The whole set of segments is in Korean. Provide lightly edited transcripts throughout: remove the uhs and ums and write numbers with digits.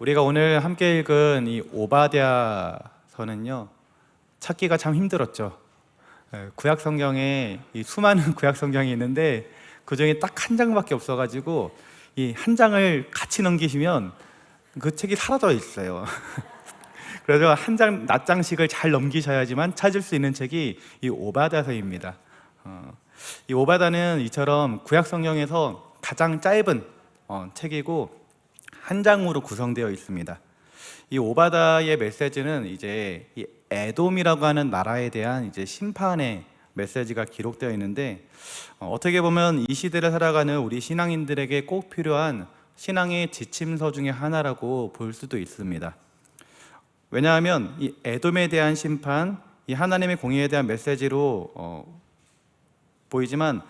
우리가 오늘 함께 읽은 이 오바댜서는요, 찾기가 참 힘들었죠. 구약 성경에 이 수많은 구약 성경이 있는데 그 중에 딱 한 장밖에 없어가지고 이 한 장을 같이 넘기시면 그 책이 사라져 있어요. 그래서 한 장 낱장씩을 잘 넘기셔야지만 찾을 수 있는 책이 이 오바댜서입니다. 이 오바댜는 이처럼 구약 성경에서 가장 짧은 책이고 한 장으로 구성되어 있습니다. 이 오바댜의 메시지는 이제 이 에돔이라고 하는 나라에 대한 이제 심판의 메시지가 기록되어 있는데, 어떻게 보면 이 시대를 살아가는 우리 신앙인들에게 꼭 필요한 신앙의 지침서 중에 하나라고 볼 수도 있습니다. 왜냐하면 이 에돔에 대한 심판, 이 하나님의 공의에 대한 메시지로 보이지만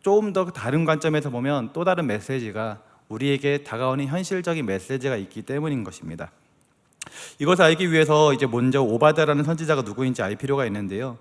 조금 더 다른 관점에서 보면 또 다른 메시지가 우리에게 다가오는 현실적인 메시지가 있기 때문인 것입니다. 이것을 알기 위해서 이제 먼저 오바댜라는 선지자가 누구인지 알 필요가 있는데요.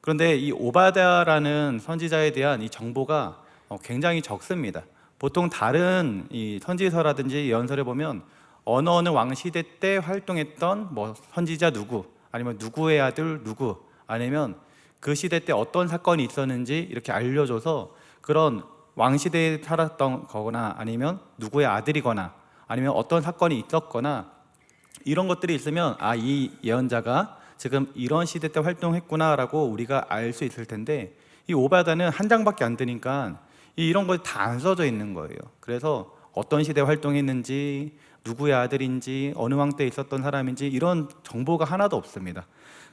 그런데 이 오바댜라는 선지자에 대한 이 정보가 굉장히 적습니다. 보통 다른 이 선지서라든지 예언서를 보면 어느 왕 시대 때 활동했던 뭐 선지자 누구, 아니면 누구의 아들 누구, 아니면 그 시대 때 어떤 사건이 있었는지 이렇게 알려줘서 그런 왕시대에 살았던 거거나 아니면 누구의 아들이거나 아니면 어떤 사건이 있었거나 이런 것들이 있으면 이 예언자가 지금 이런 시대 때 활동했구나 라고 우리가 알 수 있을 텐데, 이 오바댜는 한 장밖에 안 되니까 이런 거 다 안 써져 있는 거예요. 그래서 어떤 시대에 활동했는지, 누구의 아들인지, 어느 왕 때 있었던 사람인지 이런 정보가 하나도 없습니다.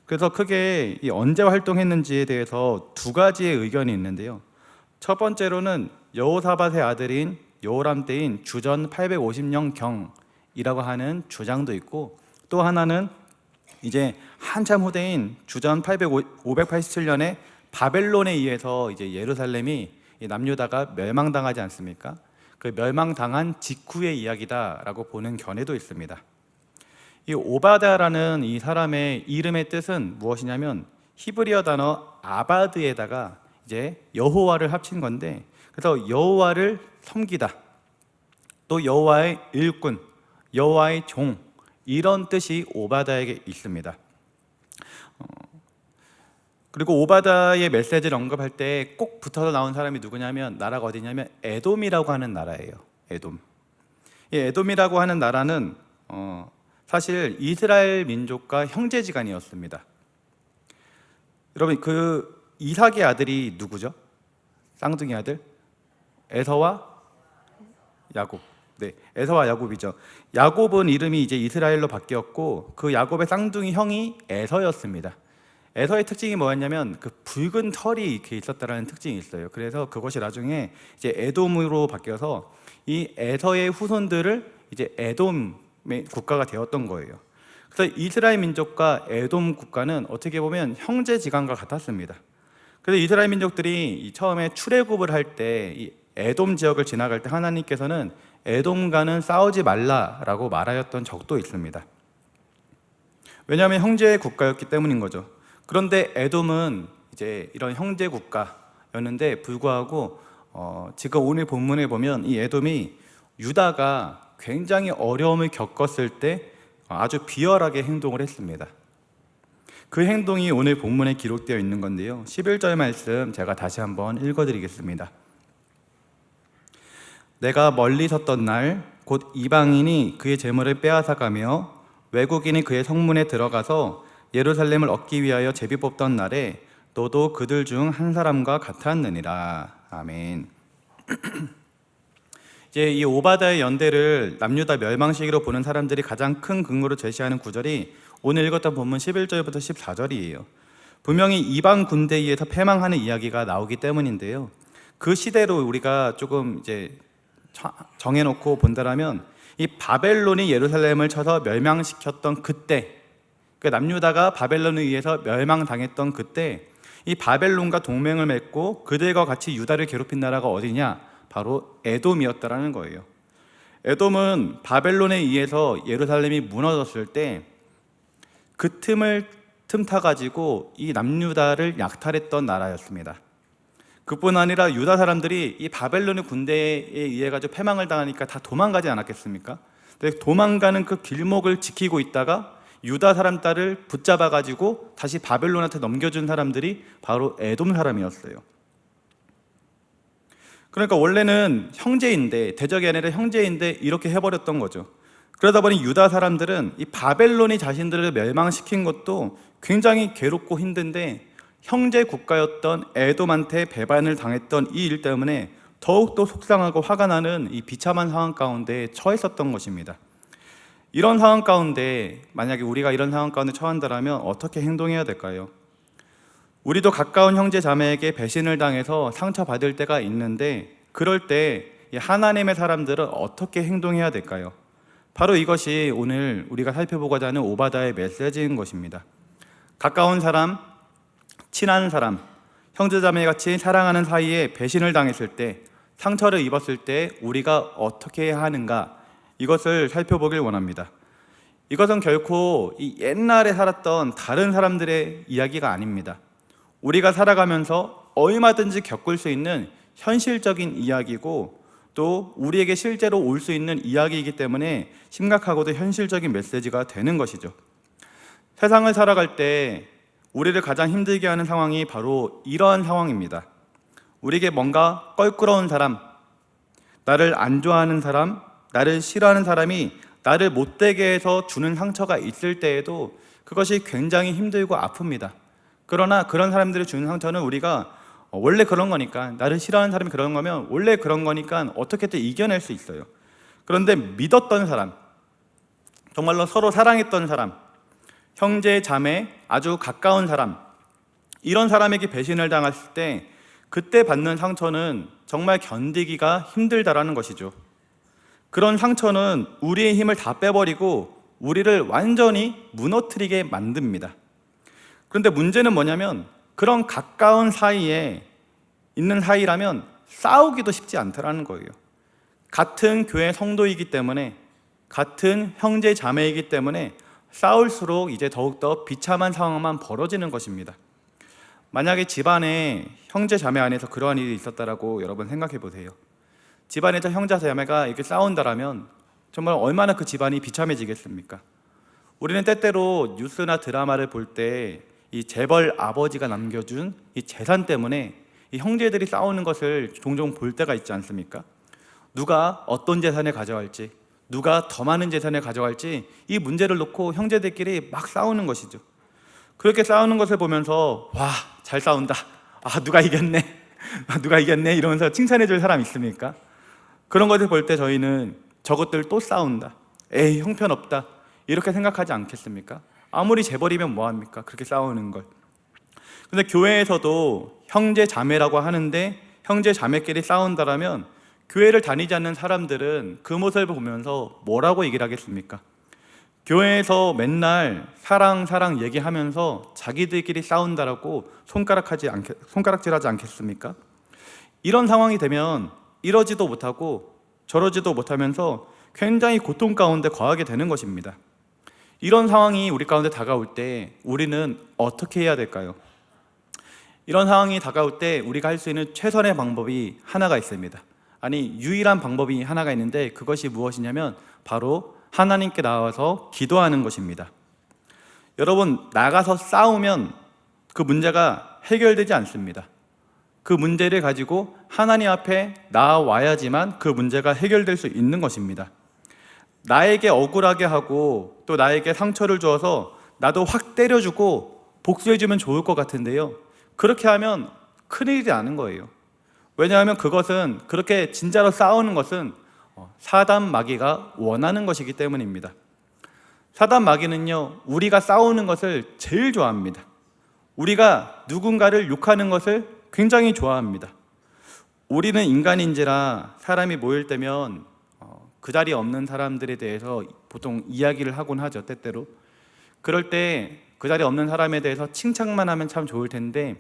그래서 크게 언제 활동했는지에 대해서 두 가지의 의견이 있는데요. 첫 번째로는 여호사밧의 아들인 여호람 때인 주전 850년경이라고 하는 주장도 있고, 또 하나는 이제 한참 후대인 주전 587년에 바벨론에 의해서 이제 예루살렘이 남유다가 멸망당하지 않습니까? 그 멸망당한 직후의 이야기다라고 보는 견해도 있습니다. 이 오바댜라는 이 사람의 이름의 뜻은 무엇이냐면 히브리어 단어 아바드에다가 이제 여호와를 합친 건데, 그래서 여호와를 섬기다, 또 여호와의 일꾼, 여호와의 종, 이런 뜻이 오바댜에게 있습니다. 그리고 오바댜의 메시지를 언급할 때 꼭 붙어서 나온 사람이 누구냐면, 나라가 어디냐면 에돔이라고 하는 나라예요. 에돔. 이 에돔이라고 하는 나라는 사실 이스라엘 민족과 형제지간이었습니다. 여러분, 그 이삭의 아들이 누구죠? 쌍둥이 아들? 에서와 야곱. 네, 에서와 야곱이죠. 야곱은 이름이 이제 이스라엘로 바뀌었고, 그 야곱의 쌍둥이 형이 에서였습니다. 에서의 특징이 뭐였냐면 그 붉은 털이 이렇게 있었다라는 특징이 있어요. 그래서 그것이 나중에 이제 에돔으로 바뀌어서 이 에서의 후손들을 이제 에돔의 국가가 되었던 거예요. 그래서 이스라엘 민족과 에돔 국가는 어떻게 보면 형제지간과 같았습니다. 그래서 이스라엘 민족들이 처음에 출애굽을 할 때 이 에돔 지역을 지나갈 때 하나님께서는 에돔과는 싸우지 말라라고 말하였던 적도 있습니다. 왜냐하면 형제 국가였기 때문인 거죠. 그런데 에돔은 이제 이런 형제 국가였는데 불구하고 지금 오늘 본문에 보면 이 에돔이 유다가 굉장히 어려움을 겪었을 때 아주 비열하게 행동을 했습니다. 그 행동이 오늘 본문에 기록되어 있는 건데요, 11절 말씀 제가 다시 한번 읽어드리겠습니다. 내가 멀리 섰던 날 곧 이방인이 그의 재물을 빼앗아가며 외국인이 그의 성문에 들어가서 예루살렘을 얻기 위하여 제비 뽑던 날에 너도 그들 중 한 사람과 같았느니라. 아멘. 이제 이 오바댜의 연대를 남유다 멸망 시기로 보는 사람들이 가장 큰 근거로 제시하는 구절이 오늘 읽었던 본문 11절부터 14절이에요. 분명히 이방 군대에 의해서 패망하는 이야기가 나오기 때문인데요, 그 시대로 우리가 조금 이제 정해놓고 본다라면 이 바벨론이 예루살렘을 쳐서 멸망시켰던 그때, 그 남유다가 바벨론에 의해서 멸망당했던 그때 이 바벨론과 동맹을 맺고 그들과 같이 유다를 괴롭힌 나라가 어디냐? 바로 에돔이었다라는 거예요. 에돔은 바벨론에 의해서 예루살렘이 무너졌을 때 그 틈을 틈타 가지고 이 남유다를 약탈했던 나라였습니다. 그뿐 아니라 유다 사람들이 이 바벨론의 군대에 의해 가지고 패망을 당하니까 다 도망가지 않았겠습니까? 근데 도망가는 그 길목을 지키고 있다가 유다 사람 딸을 붙잡아 가지고 다시 바벨론한테 넘겨준 사람들이 바로 에돔 사람이었어요. 그러니까 원래는 형제인데, 대적이 아니라 형제인데 이렇게 해버렸던 거죠. 그러다 보니 유다 사람들은 이 바벨론이 자신들을 멸망시킨 것도 굉장히 괴롭고 힘든데, 형제 국가였던 에돔한테 배반을 당했던 이 일 때문에 더욱더 속상하고 화가 나는 이 비참한 상황 가운데 처했었던 것입니다. 이런 상황 가운데, 만약에 우리가 이런 상황 가운데 처한다면 어떻게 행동해야 될까요? 우리도 가까운 형제 자매에게 배신을 당해서 상처받을 때가 있는데, 그럴 때 하나님의 사람들은 어떻게 행동해야 될까요? 바로 이것이 오늘 우리가 살펴보고자 하는 오바다의 메시지인 것입니다. 가까운 사람, 친한 사람, 형제자매같이 사랑하는 사이에 배신을 당했을 때, 상처를 입었을 때 우리가 어떻게 해야 하는가, 이것을 살펴보길 원합니다. 이것은 결코 이 옛날에 살았던 다른 사람들의 이야기가 아닙니다. 우리가 살아가면서 얼마든지 겪을 수 있는 현실적인 이야기고, 또 우리에게 실제로 올 수 있는 이야기이기 때문에 심각하고도 현실적인 메시지가 되는 것이죠. 세상을 살아갈 때 우리를 가장 힘들게 하는 상황이 바로 이러한 상황입니다. 우리에게 뭔가 껄끄러운 사람, 나를 안 좋아하는 사람, 나를 싫어하는 사람이 나를 못되게 해서 주는 상처가 있을 때에도 그것이 굉장히 힘들고 아픕니다. 그러나 그런 사람들이 주는 상처는 우리가 원래 그런 거니까, 나를 싫어하는 사람이 그런 거면 원래 그런 거니까 어떻게든 이겨낼 수 있어요. 그런데 믿었던 사람, 정말로 서로 사랑했던 사람, 형제, 자매, 아주 가까운 사람, 이런 사람에게 배신을 당했을 때 그때 받는 상처는 정말 견디기가 힘들다라는 것이죠. 그런 상처는 우리의 힘을 다 빼버리고 우리를 완전히 무너뜨리게 만듭니다. 그런데 문제는 뭐냐면, 그런 가까운 사이에 있는 사이라면 싸우기도 쉽지 않더라는 거예요. 같은 교회 성도이기 때문에, 같은 형제 자매이기 때문에 싸울수록 이제 더욱더 비참한 상황만 벌어지는 것입니다. 만약에 집안에 형제 자매 안에서 그러한 일이 있었다라고 여러분 생각해 보세요. 집안에서 형제 자매가 이렇게 싸운다라면 정말 얼마나 그 집안이 비참해지겠습니까? 우리는 때때로 뉴스나 드라마를 볼 때 이 재벌 아버지가 남겨준 이 재산 때문에 이 형제들이 싸우는 것을 종종 볼 때가 있지 않습니까? 누가 어떤 재산을 가져갈지, 누가 더 많은 재산을 가져갈지, 이 문제를 놓고 형제들끼리 막 싸우는 것이죠. 그렇게 싸우는 것을 보면서 와, 잘 싸운다, 아 누가 이겼네, 누가 이겼네 이러면서 칭찬해 줄 사람 있습니까? 그런 것을 볼 때 저희는 저것들 또 싸운다, 에이 형편없다, 이렇게 생각하지 않겠습니까? 아무리 재벌이면 뭐합니까? 그렇게 싸우는 걸. 근데 교회에서도 형제 자매라고 하는데 형제 자매끼리 싸운다라면 교회를 다니지 않는 사람들은 그 모습을 보면서 뭐라고 얘기를 하겠습니까? 교회에서 맨날 사랑 사랑 얘기하면서 자기들끼리 싸운다라고 손가락질하지 않겠습니까? 이런 상황이 되면 이러지도 못하고 저러지도 못하면서 굉장히 고통 가운데 거하게 되는 것입니다. 이런 상황이 우리 가운데 다가올 때 우리는 어떻게 해야 될까요? 이런 상황이 다가올 때 우리가 할 수 있는 최선의 방법이 하나가 있습니다. 아니, 유일한 방법이 하나가 있는데, 그것이 무엇이냐면 바로 하나님께 나와서 기도하는 것입니다. 여러분, 나가서 싸우면 그 문제가 해결되지 않습니다. 그 문제를 가지고 하나님 앞에 나와야지만 그 문제가 해결될 수 있는 것입니다. 나에게 억울하게 하고 또 나에게 상처를 주어서 나도 확 때려주고 복수해주면 좋을 것 같은데요, 그렇게 하면 큰일이 나는 거예요. 왜냐하면 그것은, 그렇게 진짜로 싸우는 것은 사단 마귀가 원하는 것이기 때문입니다. 사단 마귀는요, 우리가 싸우는 것을 제일 좋아합니다. 우리가 누군가를 욕하는 것을 굉장히 좋아합니다. 우리는 인간인지라 사람이 모일 때면 그 자리에 없는 사람들에 대해서 보통 이야기를 하곤 하죠, 때때로. 그럴 때 그 자리에 없는 사람에 대해서 칭찬만 하면 참 좋을 텐데,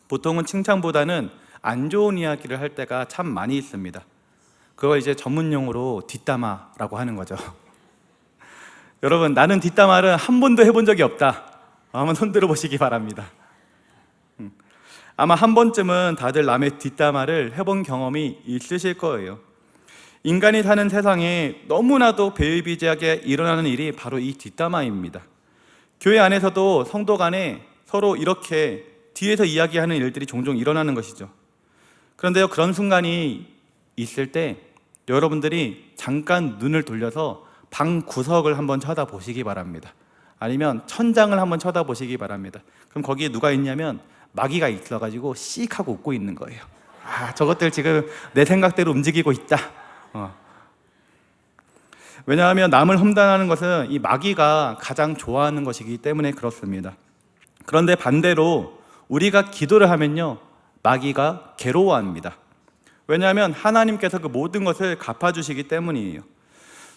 보통은 칭찬보다는 안 좋은 이야기를 할 때가 참 많이 있습니다. 그걸 이제 전문용어로 뒷담화라고 하는 거죠. 여러분, 나는 뒷담화를 한 번도 해본 적이 없다, 한번 손들어 보시기 바랍니다. 아마 한 번쯤은 다들 남의 뒷담화를 해본 경험이 있으실 거예요. 인간이 사는 세상에 너무나도 비일비재하게 일어나는 일이 바로 이 뒷담화입니다. 교회 안에서도 성도 간에 서로 이렇게 뒤에서 이야기하는 일들이 종종 일어나는 것이죠. 그런데요, 그런 순간이 있을 때 여러분들이 잠깐 눈을 돌려서 방 구석을 한번 쳐다보시기 바랍니다. 아니면 천장을 한번 쳐다보시기 바랍니다. 그럼 거기에 누가 있냐면 마귀가 있어가지고 씩 하고 웃고 있는 거예요. 저것들 지금 내 생각대로 움직이고 있다. 왜냐하면 남을 험담하는 것은 이 마귀가 가장 좋아하는 것이기 때문에 그렇습니다. 그런데 반대로 우리가 기도를 하면요, 마귀가 괴로워합니다. 왜냐하면 하나님께서 그 모든 것을 갚아주시기 때문이에요.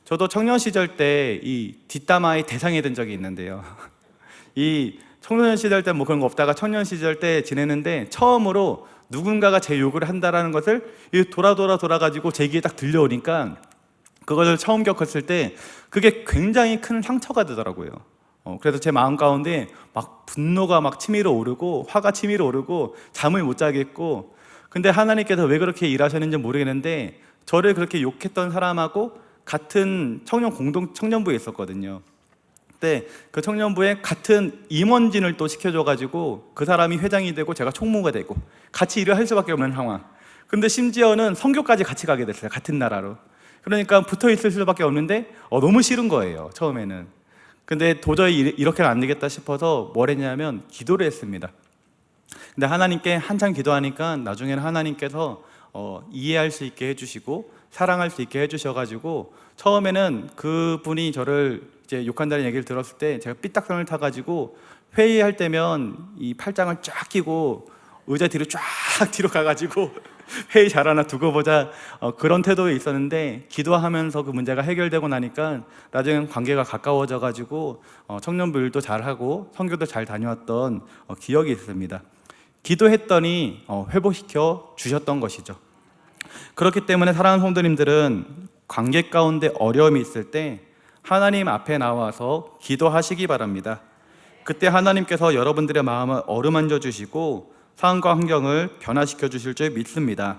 저도 청년 시절 때 이 뒷담화의 대상이 된 적이 있는데요. 이 청소년 시절 때 뭐 그런 거 없다가 청년 시절 때 지내는데 처음으로 누군가가 제 욕을 한다라는 것을 돌아가지고 제 귀에 딱 들려오니까 그것을 처음 겪었을 때 그게 굉장히 큰 상처가 되더라고요. 그래서 제 마음 가운데 막 분노가 막 치밀어 오르고 화가 치밀어 오르고 잠을 못 자겠고, 근데 하나님께서 왜 그렇게 일하셨는지 모르겠는데 저를 그렇게 욕했던 사람하고 같은 청년부에 있었거든요. 그때 그 청년부에 같은 임원진을 또 시켜줘가지고 그 사람이 회장이 되고 제가 총무가 되고 같이 일을 할 수밖에 없는 상황. 근데 심지어는 선교까지 같이 가게 됐어요. 같은 나라로. 그러니까 붙어 있을 수밖에 없는데 너무 싫은 거예요, 처음에는. 근데 도저히 이렇게는 안 되겠다 싶어서 뭘 했냐면 기도를 했습니다. 근데 하나님께 한참 기도하니까 나중에는 하나님께서 이해할 수 있게 해주시고 사랑할 수 있게 해주셔가지고 처음에는 그분이 저를 이제 욕한다는 얘기를 들었을 때 제가 삐딱선을 타가지고 회의할 때면 이 팔짱을 쫙 끼고 의자 뒤로 쫙 뒤로 가가지고 회의 잘하나 두고 보자, 그런 태도에 있었는데 기도하면서 그 문제가 해결되고 나니까 나중에 관계가 가까워져 가지고 청년부 일도 잘하고 선교도 잘 다녀왔던 기억이 있습니다. 기도했더니 회복시켜 주셨던 것이죠. 그렇기 때문에 사랑하는 성도님들은 관계 가운데 어려움이 있을 때 하나님 앞에 나와서 기도하시기 바랍니다. 그때 하나님께서 여러분들의 마음을 어루만져 주시고 상황과 환경을 변화시켜 주실 줄 믿습니다.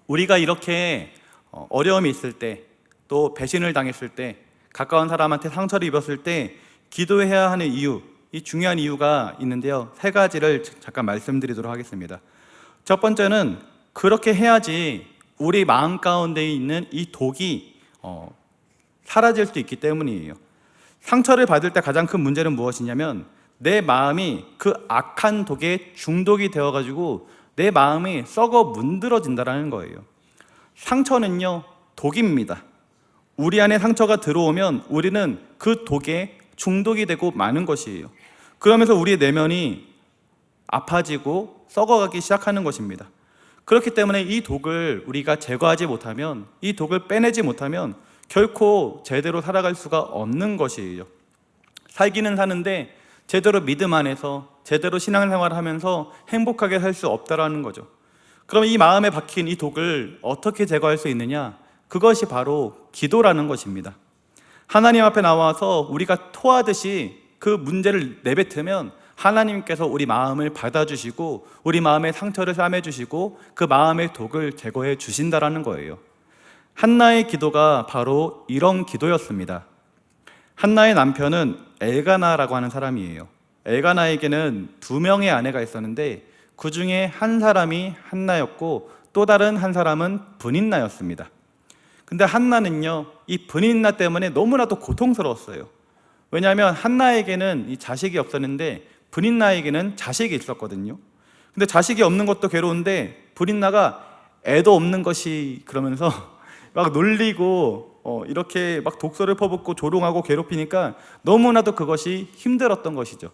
우리가 이렇게 어려움이 있을 때, 또 배신을 당했을 때, 가까운 사람한테 상처를 입었을 때 기도해야 하는 이유, 이 중요한 이유가 있는데요, 3가지를 잠깐 말씀드리도록 하겠습니다. 첫 번째는 그렇게 해야지 우리 마음 가운데 있는 이 독이 사라질 수 있기 때문이에요. 상처를 받을 때 가장 큰 문제는 무엇이냐면 내 마음이 그 악한 독에 중독이 되어가지고 내 마음이 썩어 문드러진다는 거예요. 상처는요, 독입니다. 우리 안에 상처가 들어오면 우리는 그 독에 중독이 되고 마는 것이에요. 그러면서 우리의 내면이 아파지고 썩어가기 시작하는 것입니다. 그렇기 때문에 이 독을 우리가 제거하지 못하면, 이 독을 빼내지 못하면 결코 제대로 살아갈 수가 없는 것이에요. 살기는 사는데 제대로 믿음 안에서 제대로 신앙생활을 하면서 행복하게 살 수 없다라는 거죠. 그럼 이 마음에 박힌 이 독을 어떻게 제거할 수 있느냐? 그것이 바로 기도라는 것입니다. 하나님 앞에 나와서 우리가 토하듯이 그 문제를 내뱉으면 하나님께서 우리 마음을 받아주시고 우리 마음의 상처를 싸매주시고 그 마음의 독을 제거해 주신다라는 거예요. 한나의 기도가 바로 이런 기도였습니다. 한나의 남편은 엘가나라고 하는 사람이에요. 엘가나에게는 2명의 아내가 있었는데 그 중에 한 사람이 한나였고 또 다른 한 사람은 브닛나였습니다. 근데 한나는요, 이 브닛나 때문에 너무나도 고통스러웠어요. 왜냐하면 한나에게는 이 자식이 없었는데 브닛나에게는 자식이 있었거든요. 근데 자식이 없는 것도 괴로운데 브닛나가 애도 없는 것이, 그러면서 막 놀리고 이렇게 막 독소를 퍼붓고 조롱하고 괴롭히니까 너무나도 그것이 힘들었던 것이죠.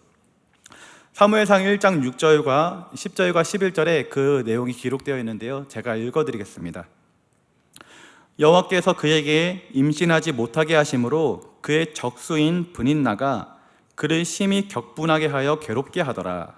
사무엘상 1장 6절과 10절과 11절에 그 내용이 기록되어 있는데요, 제가 읽어드리겠습니다. 여호와께서 그에게 임신하지 못하게 하심으로 그의 적수인 브닛나가 그를 심히 격분하게 하여 괴롭게 하더라.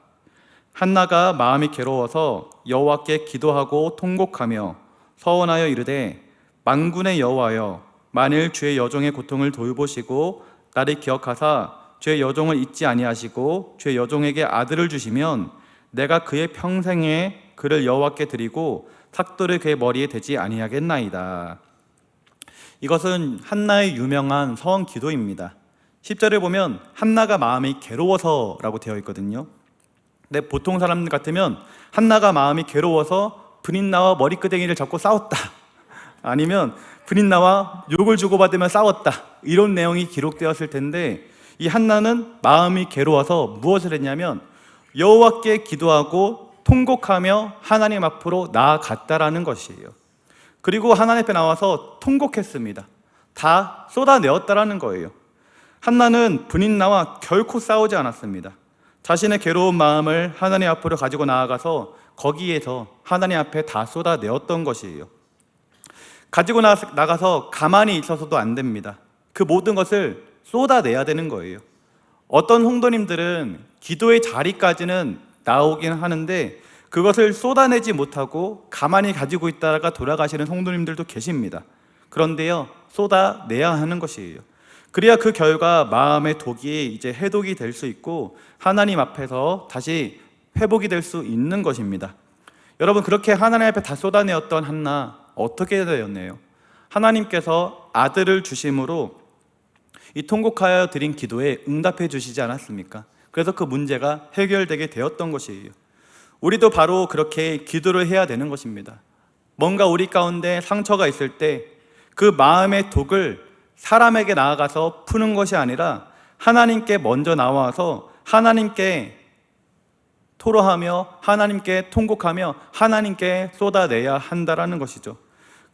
한나가 마음이 괴로워서 여호와께 기도하고 통곡하며 서원하여 이르되 만군의 여호와여, 만일 주의 여종의 고통을 돌보시고 나를 기억하사 주의 여종을 잊지 아니하시고 주의 여종에게 아들을 주시면 내가 그의 평생에 그를 여호와께 드리고 삭도를 그의 머리에 대지 아니하겠나이다. 이것은 한나의 유명한 서원 기도입니다. 10절을 보면 한나가 마음이 괴로워서라고 되어 있거든요. 근데 보통 사람 같으면 한나가 마음이 괴로워서 브닛나와 머리끄댕이를 잡고 싸웠다, 아니면 브닛나와 욕을 주고받으며 싸웠다, 이런 내용이 기록되었을 텐데, 이 한나는 마음이 괴로워서 무엇을 했냐면 여호와께 기도하고 통곡하며 하나님 앞으로 나아갔다라는 것이에요. 그리고 하나님 앞에 나와서 통곡했습니다. 다 쏟아내었다라는 거예요. 한나는 브닛나와 결코 싸우지 않았습니다. 자신의 괴로운 마음을 하나님 앞으로 가지고 나아가서 거기에서 하나님 앞에 다 쏟아내었던 것이에요. 가지고 나가서 가만히 있어서도 안 됩니다. 그 모든 것을 쏟아내야 되는 거예요. 어떤 성도님들은 기도의 자리까지는 나오긴 하는데 그것을 쏟아내지 못하고 가만히 가지고 있다가 돌아가시는 성도님들도 계십니다. 그런데요, 쏟아내야 하는 것이에요. 그래야 그 결과 마음의 독이 이제 해독이 될 수 있고 하나님 앞에서 다시 회복이 될 수 있는 것입니다. 여러분, 그렇게 하나님 앞에 다 쏟아내었던 한나 어떻게 되었네요? 하나님께서 아들을 주심으로 이 통곡하여 드린 기도에 응답해 주시지 않았습니까? 그래서 그 문제가 해결되게 되었던 것이에요. 우리도 바로 그렇게 기도를 해야 되는 것입니다. 뭔가 우리 가운데 상처가 있을 때 그 마음의 독을 사람에게 나아가서 푸는 것이 아니라 하나님께 먼저 나와서 하나님께 토로하며 하나님께 통곡하며 하나님께 쏟아내야 한다라는 것이죠.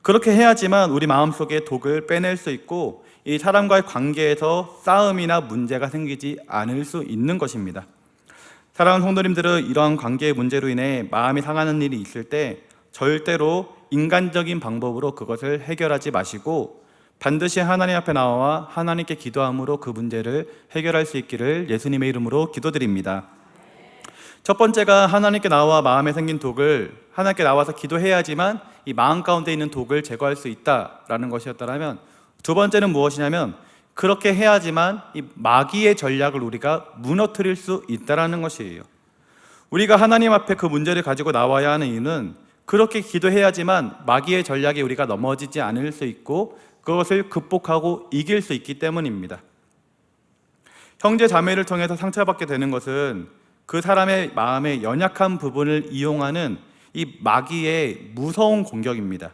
그렇게 해야지만 우리 마음속에 독을 빼낼 수 있고 이 사람과의 관계에서 싸움이나 문제가 생기지 않을 수 있는 것입니다. 사랑하는 성도님들은 이러한 관계의 문제로 인해 마음이 상하는 일이 있을 때 절대로 인간적인 방법으로 그것을 해결하지 마시고 반드시 하나님 앞에 나와 하나님께 기도함으로 그 문제를 해결할 수 있기를 예수님의 이름으로 기도드립니다. 첫 번째가 하나님께 나와 마음에 생긴 독을 하나님께 나와서 기도해야지만 이 마음 가운데 있는 독을 제거할 수 있다라는 것이었다면, 두 번째는 무엇이냐면 그렇게 해야지만 이 마귀의 전략을 우리가 무너뜨릴 수 있다라는 것이에요. 우리가 하나님 앞에 그 문제를 가지고 나와야 하는 이유는 그렇게 기도해야지만 마귀의 전략에 우리가 넘어지지 않을 수 있고 그것을 극복하고 이길 수 있기 때문입니다. 형제 자매를 통해서 상처받게 되는 것은 그 사람의 마음의 연약한 부분을 이용하는 이 마귀의 무서운 공격입니다.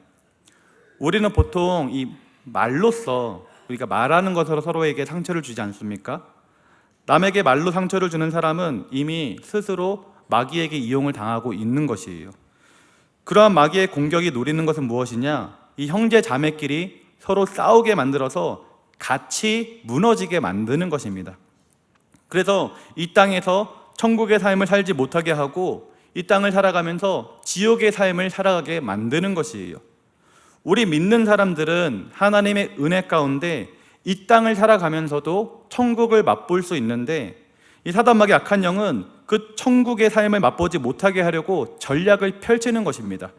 우리는 보통 이 말로써 우리가 말하는 것으로 서로에게 상처를 주지 않습니까? 남에게 말로 상처를 주는 사람은 이미 스스로 마귀에게 이용을 당하고 있는 것이에요. 그러한 마귀의 공격이 노리는 것은 무엇이냐? 이 형제 자매끼리 서로 싸우게 만들어서 같이 무너지게 만드는 것입니다. 그래서 이 땅에서 천국의 삶을 살지 못하게 하고 이 땅을 살아가면서 지옥의 삶을 살아가게 만드는 것이에요. 우리 믿는 사람들은 하나님의 은혜 가운데 이 땅을 살아가면서도 천국을 맛볼 수 있는데 이 사단마귀 악한 영은 그 천국의 삶을 맛보지 못하게 하려고 전략을 펼치는 것입니다.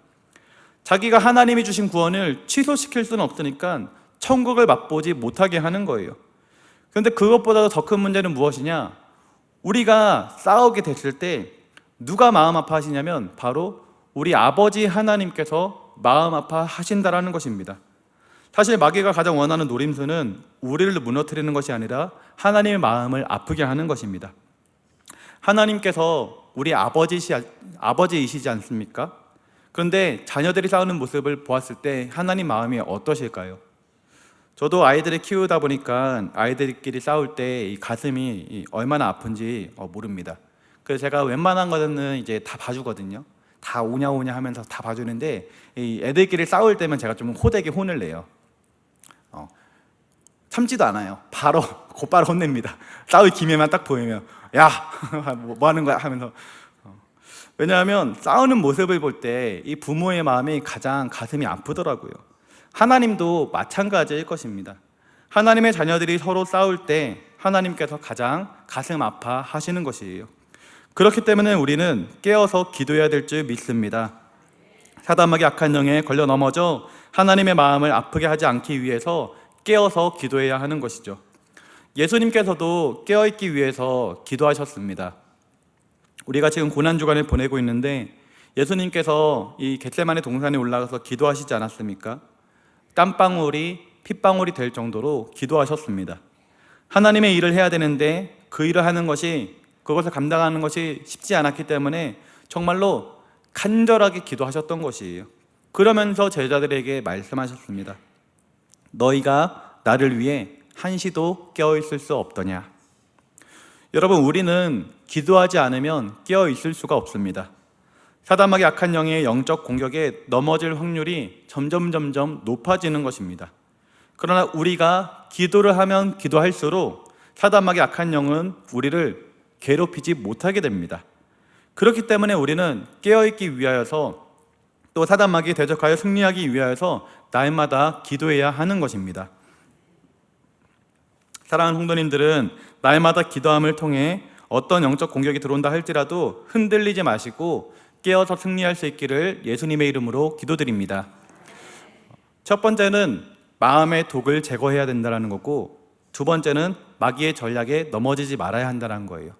자기가 하나님이 주신 구원을 취소시킬 수는 없으니까 천국을 맛보지 못하게 하는 거예요. 그런데 그것보다 더 큰 문제는 무엇이냐? 우리가 싸우게 됐을 때 누가 마음 아파하시냐면 바로 우리 아버지 하나님께서 마음 아파하신다라는 것입니다. 사실 마귀가 가장 원하는 노림수는 우리를 무너뜨리는 것이 아니라 하나님의 마음을 아프게 하는 것입니다. 하나님께서 우리 아버지이시지 않습니까? 그런데 자녀들이 싸우는 모습을 보았을 때 하나님 마음이 어떠실까요? 저도 아이들을 키우다 보니까 아이들끼리 싸울 때 이 가슴이 얼마나 아픈지 모릅니다. 그래서 제가 웬만한 거는 이제 다 봐주거든요. 다 오냐 하면서 다 봐주는데 이 애들끼리 싸울 때면 제가 좀 호되게 혼을 내요. 참지도 않아요. 바로 곧바로 혼냅니다. 싸울 기회만 딱 보이면 야 뭐 하는 거야 하면서. 왜냐하면 싸우는 모습을 볼 때 이 부모의 마음이 가장 가슴이 아프더라고요. 하나님도 마찬가지일 것입니다. 하나님의 자녀들이 서로 싸울 때 하나님께서 가장 가슴 아파하시는 것이에요. 그렇기 때문에 우리는 깨어서 기도해야 될 줄 믿습니다. 사단마귀 악한 영에 걸려 넘어져 하나님의 마음을 아프게 하지 않기 위해서 깨어서 기도해야 하는 것이죠. 예수님께서도 깨어있기 위해서 기도하셨습니다. 우리가 지금 고난 주간을 보내고 있는데 예수님께서 이 겟세마네 동산에 올라가서 기도하시지 않았습니까? 땀방울이 핏방울이 될 정도로 기도하셨습니다. 하나님의 일을 해야 되는데 그 일을 하는 것이, 그것을 감당하는 것이 쉽지 않았기 때문에 정말로 간절하게 기도하셨던 것이에요. 그러면서 제자들에게 말씀하셨습니다. 너희가 나를 위해 한시도 깨어있을 수 없더냐. 여러분, 우리는 기도하지 않으면 깨어있을 수가 없습니다. 사단마귀 악한 영의 영적 공격에 넘어질 확률이 점점 높아지는 것입니다. 그러나 우리가 기도를 하면 기도할수록 사단마귀 악한 영은 우리를 괴롭히지 못하게 됩니다. 그렇기 때문에 우리는 깨어있기 위하여서, 또 사단마귀에 대적하여 승리하기 위하여서 날마다 기도해야 하는 것입니다. 사랑하는 성도님들은 날마다 기도함을 통해 어떤 영적 공격이 들어온다 할지라도 흔들리지 마시고 깨어서 승리할 수 있기를 예수님의 이름으로 기도드립니다. 첫 번째는 마음의 독을 제거해야 된다는 거고, 두 번째는 마귀의 전략에 넘어지지 말아야 한다는 거예요.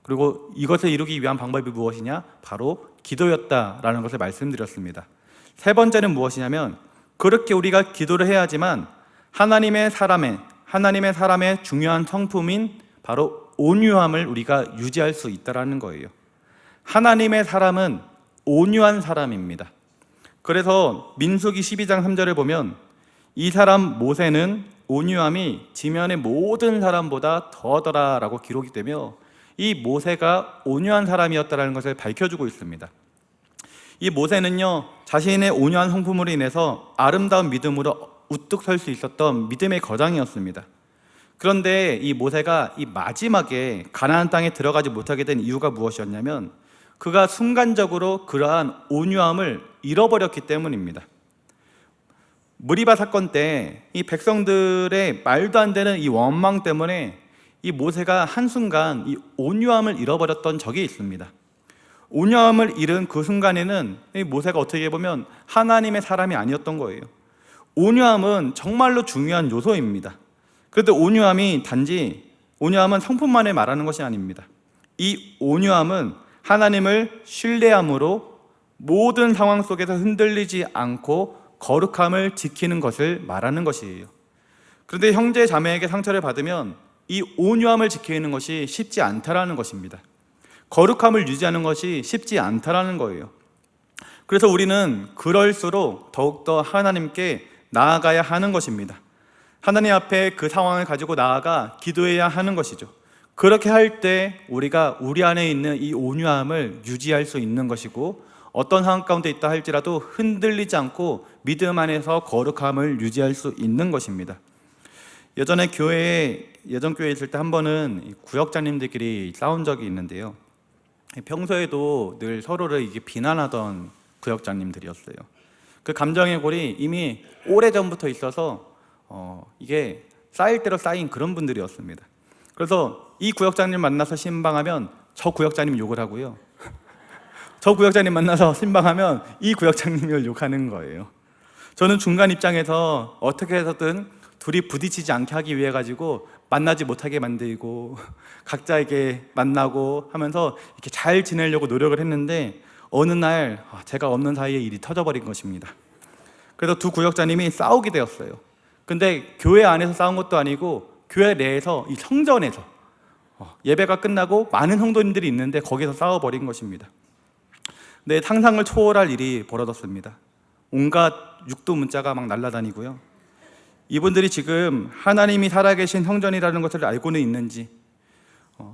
그리고 이것을 이루기 위한 방법이 무엇이냐? 바로 기도였다라는 것을 말씀드렸습니다. 세 번째는 무엇이냐면, 그렇게 우리가 기도를 해야지만 하나님의 사람의 중요한 성품인 바로 온유함을 우리가 유지할 수 있다는 거예요. 하나님의 사람은 온유한 사람입니다. 그래서 민수기 12장 3절을 보면 이 사람 모세는 온유함이 지면의 모든 사람보다 더하더라 라고 기록이 되며, 이 모세가 온유한 사람이었다는 것을 밝혀주고 있습니다. 이 모세는요, 자신의 온유한 성품으로 인해서 아름다운 믿음으로 우뚝 설 수 있었던 믿음의 거장이었습니다. 그런데 이 모세가 이 마지막에 가나안 땅에 들어가지 못하게 된 이유가 무엇이었냐면, 그가 순간적으로 그러한 온유함을 잃어버렸기 때문입니다. 무리바 사건 때 이 백성들의 말도 안 되는 이 원망 때문에 이 모세가 한순간 이 온유함을 잃어버렸던 적이 있습니다. 온유함을 잃은 그 순간에는 이 모세가 어떻게 보면 하나님의 사람이 아니었던 거예요. 온유함은 정말로 중요한 요소입니다. 그런데 온유함은 성품만을 말하는 것이 아닙니다. 이 온유함은 하나님을 신뢰함으로 모든 상황 속에서 흔들리지 않고 거룩함을 지키는 것을 말하는 것이에요. 그런데 형제 자매에게 상처를 받으면 이 온유함을 지키는 것이 쉽지 않다라는 것입니다. 거룩함을 유지하는 것이 쉽지 않다라는 거예요. 그래서 우리는 그럴수록 더욱더 하나님께 나아가야 하는 것입니다. 하나님 앞에 그 상황을 가지고 나아가 기도해야 하는 것이죠. 그렇게 할 때 우리가 우리 안에 있는 이 온유함을 유지할 수 있는 것이고, 어떤 상황 가운데 있다 할지라도 흔들리지 않고 믿음 안에서 거룩함을 유지할 수 있는 것입니다. 예전 교회에 있을 때 한 번은 구역장님들끼리 싸운 적이 있는데요. 평소에도 늘 서로를 이게 비난하던 구역장님들이었어요. 그 감정의 골이 이미 오래전부터 있어서 이게 쌓일 대로 쌓인 그런 분들이었습니다. 그래서 이 구역장님 만나서 신방하면 저 구역장님 욕을 하고요, 저 구역장님 만나서 신방하면 이 구역장님을 욕하는 거예요. 저는 중간 입장에서 어떻게 해서든 둘이 부딪히지 않게 하기 위해 가지고 만나지 못하게 만들고 각자에게 만나고 하면서 이렇게 잘 지내려고 노력을 했는데, 어느 날 제가 없는 사이에 일이 터져버린 것입니다. 그래서 두 구역장님이 싸우게 되었어요. 근데 교회 안에서 싸운 것도 아니고 교회 내에서, 이 성전에서 예배가 끝나고 많은 성도님들이 있는데 거기서 싸워버린 것입니다. 네, 상상을 초월할 일이 벌어졌습니다. 온갖 육도 문자가 막 날아다니고요. 이분들이 지금 하나님이 살아계신 성전이라는 것을 알고는 있는지,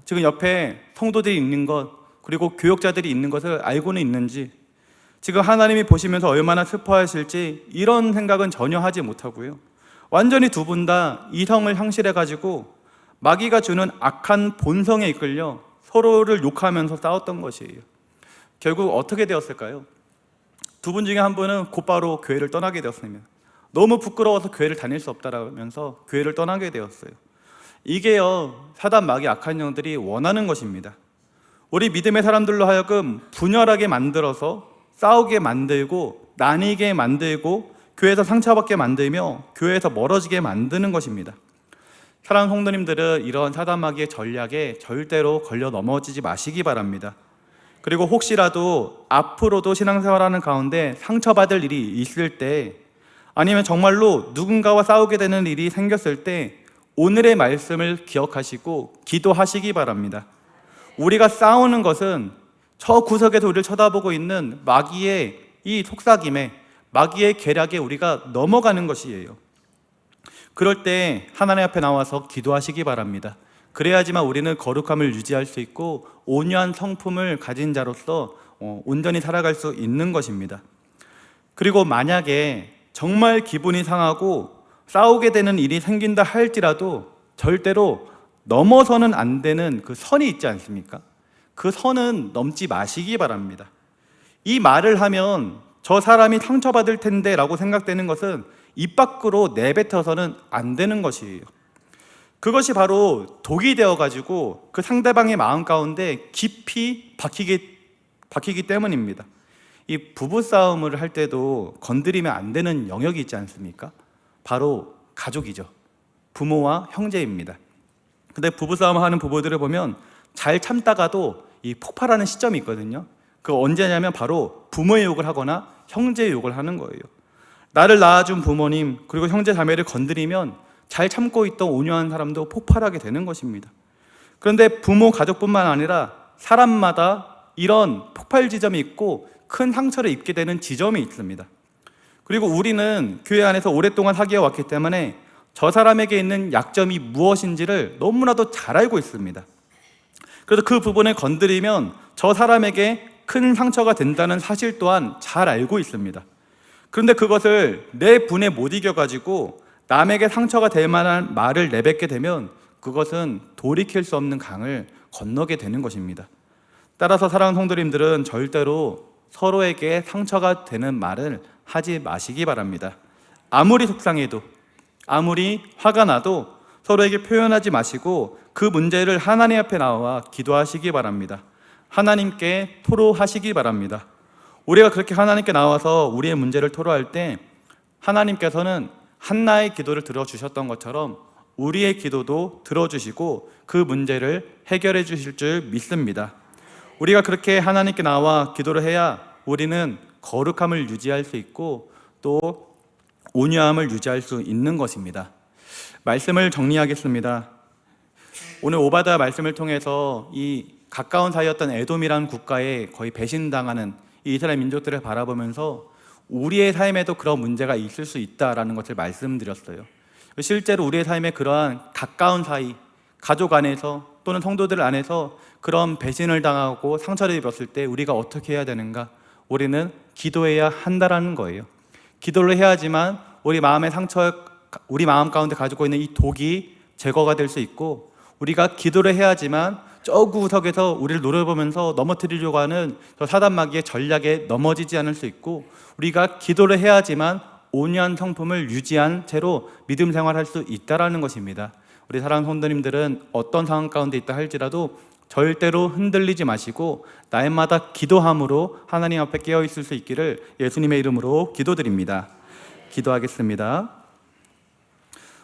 지금 옆에 성도들이 있는 것, 그리고 교역자들이 있는 것을 알고는 있는지, 지금 하나님이 보시면서 얼마나 슬퍼하실지 이런 생각은 전혀 하지 못하고요. 완전히 두 분 다 이성을 상실해가지고 마귀가 주는 악한 본성에 이끌려 서로를 욕하면서 싸웠던 것이에요. 결국 어떻게 되었을까요? 두 분 중에 한 분은 곧바로 교회를 떠나게 되었습니다. 너무 부끄러워서 교회를 다닐 수 없다라면서 교회를 떠나게 되었어요. 이게요, 사단 마귀 악한 영들이 원하는 것입니다. 우리 믿음의 사람들로 하여금 분열하게 만들어서 싸우게 만들고 나뉘게 만들고 교회에서 상처받게 만들며 교회에서 멀어지게 만드는 것입니다. 사랑하는 성도님들은 이런 사단 마귀의 전략에 절대로 걸려 넘어지지 마시기 바랍니다. 그리고 혹시라도 앞으로도 신앙생활하는 가운데 상처받을 일이 있을 때, 아니면 정말로 누군가와 싸우게 되는 일이 생겼을 때 오늘의 말씀을 기억하시고 기도하시기 바랍니다. 우리가 싸우는 것은 저 구석에서 우리를 쳐다보고 있는 마귀의 이 속삭임에, 마귀의 계략에 우리가 넘어가는 것이에요. 그럴 때 하나님 앞에 나와서 기도하시기 바랍니다. 그래야지만 우리는 거룩함을 유지할 수 있고 온유한 성품을 가진 자로서 온전히 살아갈 수 있는 것입니다. 그리고 만약에 정말 기분이 상하고 싸우게 되는 일이 생긴다 할지라도 절대로 넘어서는 안 되는 그 선이 있지 않습니까? 그 선은 넘지 마시기 바랍니다. 이 말을 하면 저 사람이 상처받을 텐데 라고 생각되는 것은 입 밖으로 내뱉어서는 안 되는 것이에요. 그것이 바로 독이 되어가지고 그 상대방의 마음 가운데 깊이 박히기 때문입니다. 이 부부싸움을 할 때도 건드리면 안 되는 영역이 있지 않습니까? 바로 가족이죠. 부모와 형제입니다. 근데 부부싸움을 하는 부부들을 보면 잘 참다가도 이 폭발하는 시점이 있거든요. 그 언제냐면 바로 부모의 욕을 하거나 형제의 욕을 하는 거예요. 나를 낳아준 부모님 그리고 형제 자매를 건드리면 잘 참고 있던 온유한 사람도 폭발하게 되는 것입니다. 그런데 부모, 가족뿐만 아니라 사람마다 이런 폭발 지점이 있고 큰 상처를 입게 되는 지점이 있습니다. 그리고 우리는 교회 안에서 오랫동안 사귀어 왔기 때문에 저 사람에게 있는 약점이 무엇인지를 너무나도 잘 알고 있습니다. 그래서 그 부분을 건드리면 저 사람에게 큰 상처가 된다는 사실 또한 잘 알고 있습니다. 그런데 그것을 내 분에 못 이겨가지고 남에게 상처가 될 만한 말을 내뱉게 되면 그것은 돌이킬 수 없는 강을 건너게 되는 것입니다. 따라서 사랑하는 성도님들은 절대로 서로에게 상처가 되는 말을 하지 마시기 바랍니다. 아무리 속상해도, 아무리 화가 나도 서로에게 표현하지 마시고 그 문제를 하나님 앞에 나와 기도하시기 바랍니다. 하나님께 토로하시기 바랍니다. 우리가 그렇게 하나님께 나와서 우리의 문제를 토로할 때 하나님께서는 한나의 기도를 들어주셨던 것처럼 우리의 기도도 들어주시고 그 문제를 해결해 주실 줄 믿습니다. 우리가 그렇게 하나님께 나와 기도를 해야 우리는 거룩함을 유지할 수 있고 또 온유함을 유지할 수 있는 것입니다. 말씀을 정리하겠습니다. 오늘 오바댜 말씀을 통해서 이 가까운 사이였던 에돔이라는 국가에 거의 배신당하는 이 이스라엘 민족들을 바라보면서 우리의 삶에도 그런 문제가 있을 수 있다라는 것을 말씀드렸어요. 실제로 우리의 삶에 그러한 가까운 사이, 가족 안에서 또는 성도들 안에서 그런 배신을 당하고 상처를 입었을 때 우리가 어떻게 해야 되는가? 우리는 기도해야 한다라는 거예요. 기도를 해야지만 우리 마음의 상처, 우리 마음 가운데 가지고 있는 이 독이 제거가 될 수 있고, 우리가 기도를 해야지만 저 구석에서 우리를 노려보면서 넘어뜨리려고 하는 저 사단 마귀의 전략에 넘어지지 않을 수 있고, 우리가 기도를 해야지만 온유한 성품을 유지한 채로 믿음 생활할 수 있다라는 것입니다. 우리 사랑하는 성도님들은 어떤 상황 가운데 있다 할지라도 절대로 흔들리지 마시고 날마다 기도함으로 하나님 앞에 깨어 있을 수 있기를 예수님의 이름으로 기도드립니다. 기도하겠습니다.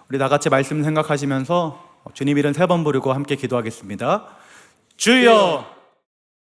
우리 다 같이 말씀 생각하시면서 주님 이름 3번 부르고 함께 기도하겠습니다. 주여